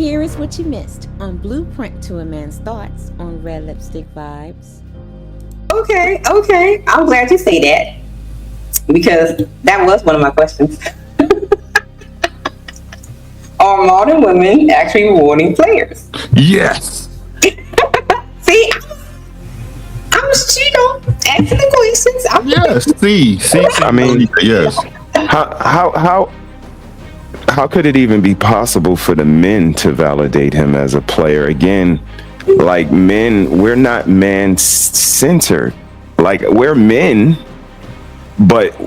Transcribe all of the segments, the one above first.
Here is what you missed on Blueprint to a Man's Thoughts on Red Lipstick Vibes. Okay. I'm glad you say that because that was one of my questions. Are modern women actually rewarding players? Yes. See, I'm asking the questions. Yes. See. I mean, yes. How could it even be possible for the men to validate him as a player? Again, like men, we're not man-centered. Like we're men, but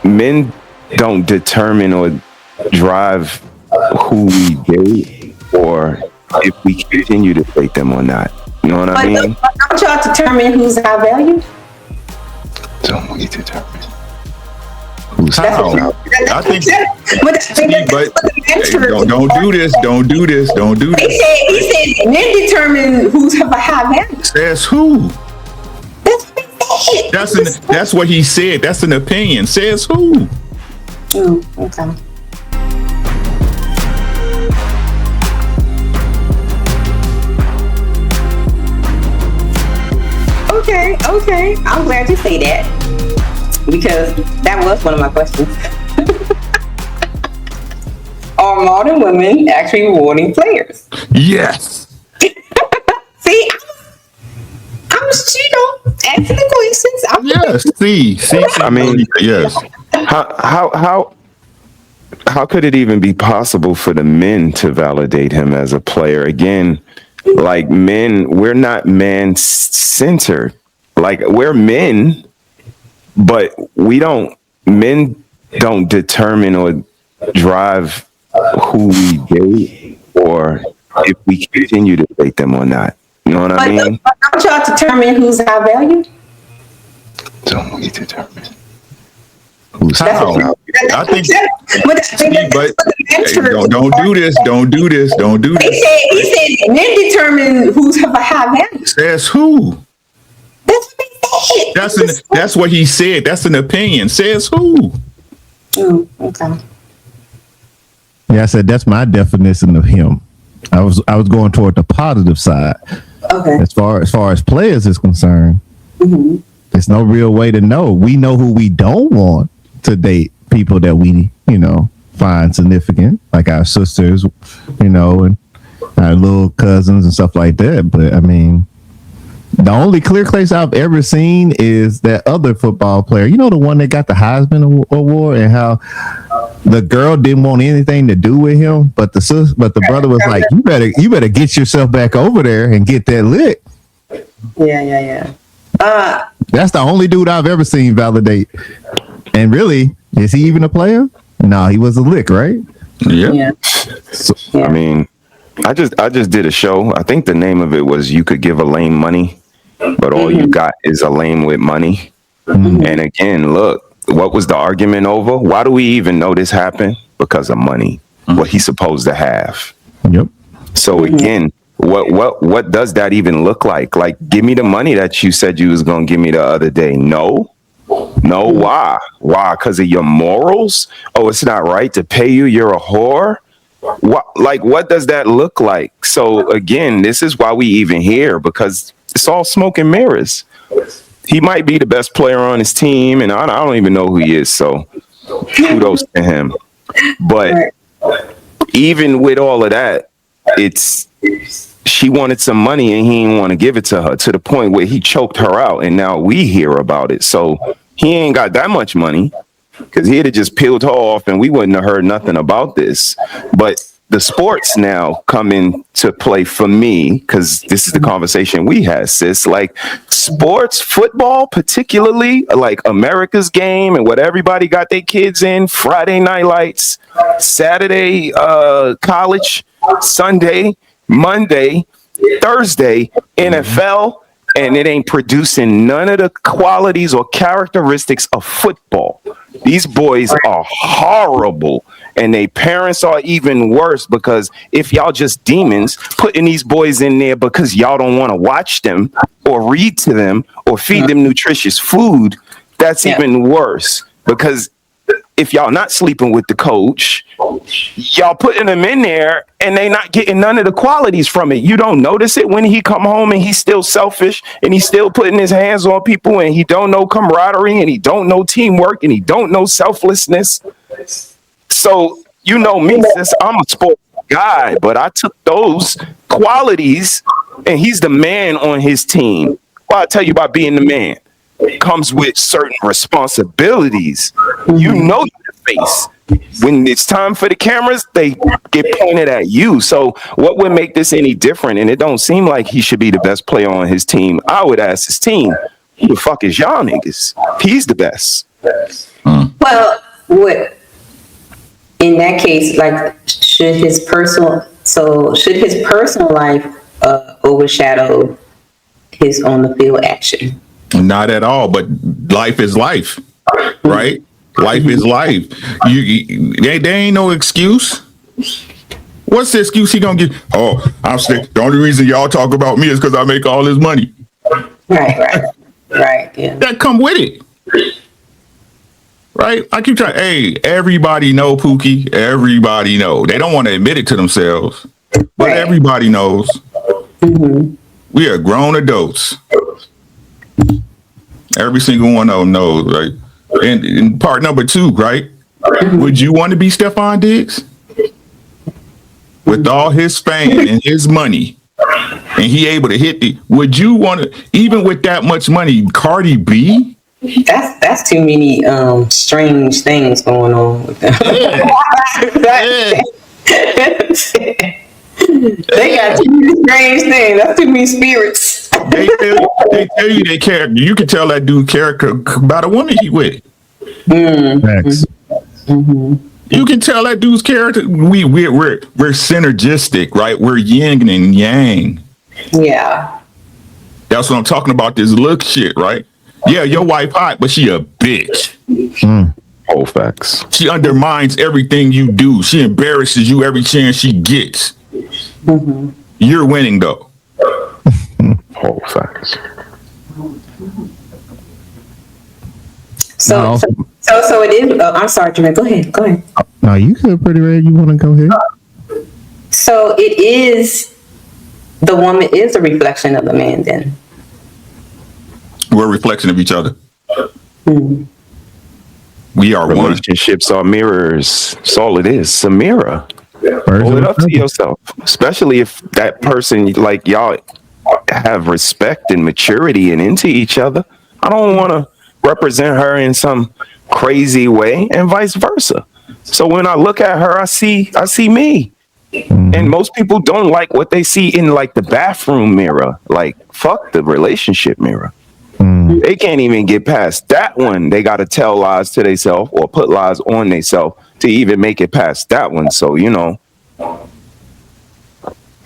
men don't determine or drive who we date or if we continue to date them or not. You know what I mean? Don't y'all determine who's high value? Don't we determine? How? I think, but don't do this. Don't do this. Don't do this. He said men determine who's of a high value. Says who? That's what he said. That's an opinion. Says who? Okay. Okay. I'm glad you say that because that was one of my questions. Are modern women actually rewarding players? Yes. See, I'm asking the questions. Yes. See. I mean, yes. How could it even be possible for the men to validate him as a player? Again, like men, we're not man-centered. Like we're men, but men don't determine or drive who we date or if we continue to date them or not. You know what I mean? Don't y'all determine who's high value? Don't we determine? How? I think. Don't do this. Don't do this. Don't do this. He said men determine who's of a high value. Says who? That's what he said. That's what he said. That's an opinion. Says who? Okay. Yeah, I said that's my definition of him. I was going toward the positive side. Okay. As far as players is concerned, there's no real way to know. We know who we don't want to date, people that we find significant, like our sisters, and our little cousins and stuff like that. But I mean, the only clear case I've ever seen is that other football player. The one that got the Heisman Award, and how the girl didn't want anything to do with him, but the brother was like, "You better get yourself back over there and get that lick." Yeah. That's the only dude I've ever seen validate. And really, is he even a player? No, he was a lick, right? Yeah. I mean, I just did a show. I think the name of it was "You Could Give a Lame Money, but all you got is a lame with money." And again, look, what was the argument over? Why do we even know this happened? Because of money. What he's supposed to have. Yep. So again, what does that even look like? Like, give me the money that you said you was gonna give me the other day. No, why? Because of your morals? Oh, it's not right to pay you. You're a whore. What does that look like? So again, this is why we even here, because it's all smoke and mirrors. He might be the best player on his team, and I don't even know who he is. So kudos to him. But even with all of that, she wanted some money and he didn't want to give it to her, to the point where he choked her out, and now we hear about it. So he ain't got that much money, because he'd have just peeled her off and we wouldn't have heard nothing about this. But the sports now come into play for me, because this is the conversation we had, sis. Like sports, football, particularly like America's Game and what everybody got their kids in, Friday night lights, Saturday college, Sunday, Monday, Thursday, NFL, and it ain't producing none of the qualities or characteristics of football. These boys are horrible, and their parents are even worse, because if y'all just demons putting these boys in there because y'all don't want to watch them or read to them or feed them nutritious food, that's even worse, because if y'all not sleeping with the coach, y'all putting them in there and they not getting none of the qualities from it. You don't notice it when he come home and he's still selfish and he's still putting his hands on people and he don't know camaraderie and he don't know teamwork and he don't know selflessness. So, you know me, sis, I'm a sports guy, but I took those qualities and he's the man on his team. Well, I tell you about being the man. Comes with certain responsibilities. You know your face. When it's time for the cameras, they get pointed at you. So what would make this any different? And it don't seem like he should be the best player on his team. I would ask his team, who the fuck is y'all niggas? He's the best. Well, what in that case, like, should his personal life overshadow his on the field action? Not at all, but life is life, right? Life is life. There ain't no excuse. What's the excuse he gonna give? Oh, I'm sick. The only reason y'all talk about me is because I make all this money. Right. Yeah. That come with it, right? I keep trying. Hey, everybody know, Pookie. Everybody know. They don't want to admit it to themselves, but everybody knows. We are grown adults. Every single one of them knows, right? And part number 2, right? Would you want to be Stephon Diggs? With all his fame and his money, and he able to hit would you want to, even with that much money, Cardi B? That's too many strange things going on with them. They got too many strange things. That's too many spirits. They tell you their character. You can tell that dude's character by the woman he with. Facts. You can tell that dude's character. We're synergistic, right? We're yin and yang. Yeah. That's what I'm talking about. This look shit, right? Yeah, your wife hot, but she a bitch. Oh, facts. She undermines everything you do. She embarrasses you every chance she gets. You're winning though. Oh, facts. So it is. I'm sorry, Jermaine. Go ahead. No, you could pretty ready. You want to go ahead? So it is. The woman is a reflection of the man. Then we're a reflection of each other. We are one. Relationships are mirrors. That's all it is. It's a mirror. Hold it up to yourself, especially if that person, like, y'all have respect and maturity and into each other. I don't want to represent her in some crazy way, and vice versa. So when I look at her, I see me. And most people don't like what they see in, like, the bathroom mirror. Like, fuck the relationship mirror. They can't even get past that one. They got to tell lies to themselves or put lies on themselves to even make it past that one. So, you know.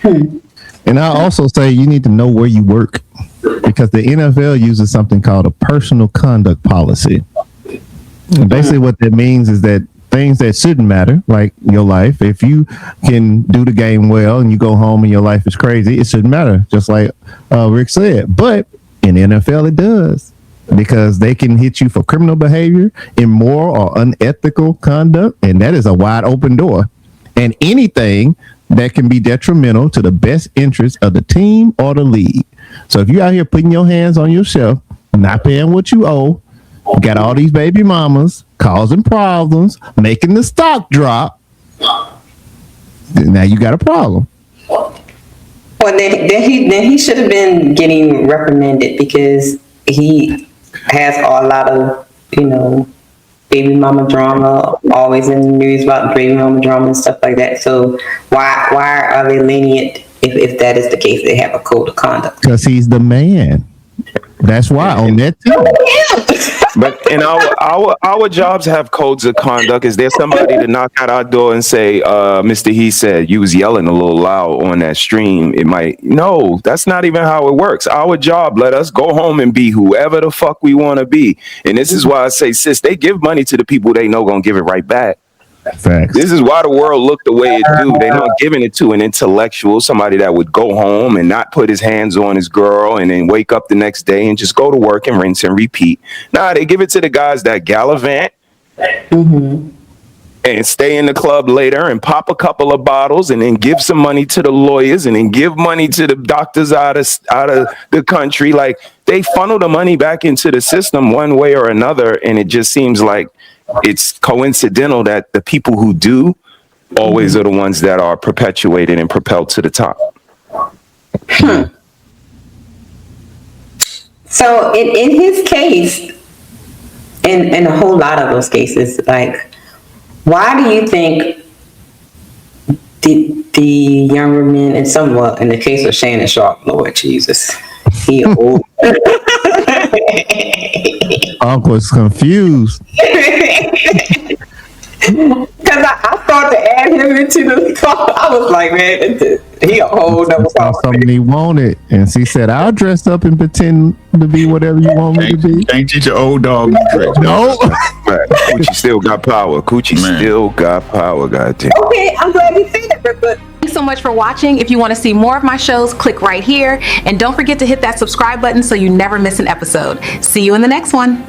And I also say you need to know where you work, because the NFL uses something called a personal conduct policy. And basically what that means is that things that shouldn't matter, like your life, if you can do the game well and you go home and your life is crazy, it shouldn't matter, just like Rick said. But in the NFL, it does, because they can hit you for criminal behavior, immoral or unethical conduct, and that is a wide open door. And anything that can be detrimental to the best interest of the team or the league. So if you're out here putting your hands on yourself, not paying what you owe, you got all these baby mamas causing problems, making the stock drop, now you got a problem. Well, then he should have been getting reprimanded, because he has a lot of, baby mama drama, always in the news about baby mama drama and stuff like that. So why are they lenient if that is the case? They have a code of conduct. Because he's the man. That's why on that too. But in our jobs have codes of conduct. Is there somebody to knock at our door and say, Mr. He said you was yelling a little loud on that stream? No, that's not even how it works. Our job, let us go home and be whoever the fuck we want to be. And this is why I say, sis, they give money to the people they know gonna give it right back. Facts. This is why the world look the way it do. They're not giving it to an intellectual, somebody that would go home and not put his hands on his girl and then wake up the next day and just go to work and rinse and repeat. Nah, they give it to the guys that gallivant and stay in the club later and pop a couple of bottles and then give some money to the lawyers and then give money to the doctors out of the country. Like, they funnel the money back into the system one way or another. And it just seems like it's coincidental that the people who do always are the ones that are perpetuated and propelled to the top. So in his case, in a whole lot of those cases, like, why do you think the younger men, and somewhat in the case of Shannon Sharp, Lord Jesus, he old. Uncle's confused. Because I thought to add him into the call. I was like, man, he a whole nother Something he wanted, and she said, "I'll dress up and pretend to be whatever you want me to be." Can't teach your old dog tricks. No. Right. Coochie still got power. Coochie still got power, goddamn. Okay, I'm glad you said that, but Thanks so much for watching. If you want to see more of my shows, click right here. And don't forget to hit that subscribe button so you never miss an episode. See you in the next one.